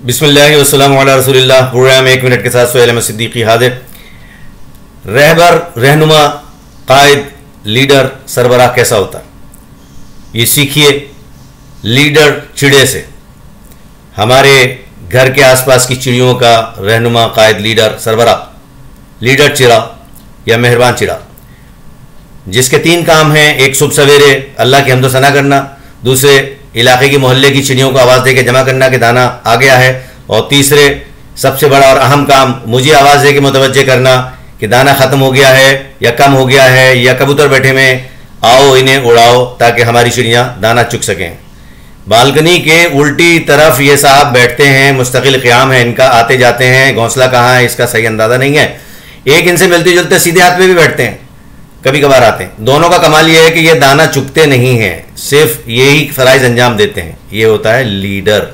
बिस्मिल्लाह वस्सलामु अला रसूलिल्लाह। Programme 1 minute के साथ सोहेल अहमद सिद्दीकी हाजिर। रहबर, रहनुमा, कायद, लीडर, सरबराह कैसा होता है ये सीखिए लीडर चिड़े से। हमारे घर के आसपास की चिड़ियों का रहनुमा, कायद, लीडर, सरबराह। लीडर चिड़ा या मेहरबान चिड़ा, जिसके 3 काम हैं। एक, सुबह सवेरे अल्लाह की हम्द सना करना। दूसरे, इलाके की मोहल्ले की चिड़ियों को आवाज़ दे के जमा करना कि दाना आ गया है। और तीसरे, सबसे बड़ा और अहम काम, मुझे आवाज़ दे के मुतवज्जे करना कि दाना ख़त्म हो गया है या कम हो गया है या कबूतर बैठे में, आओ इन्हें उड़ाओ ताकि हमारी चिड़ियाँ दाना चुग सकें। बालकनी के उल्टी तरफ ये साहब बैठते हैं, मुस्तकिल क़याम है इनका, आते जाते हैं। घोंसला कहाँ है इसका सही अंदाज़ा नहीं है। एक इनसे मिलते जुलते सीधे हाथ पे भी बैठते हैं, कभी कभार आते हैं। दोनों का कमाल ये है कि ये दाना चुगते नहीं हैं, सिर्फ यही फ़राइज़ अंजाम देते हैं। ये होता है लीडर।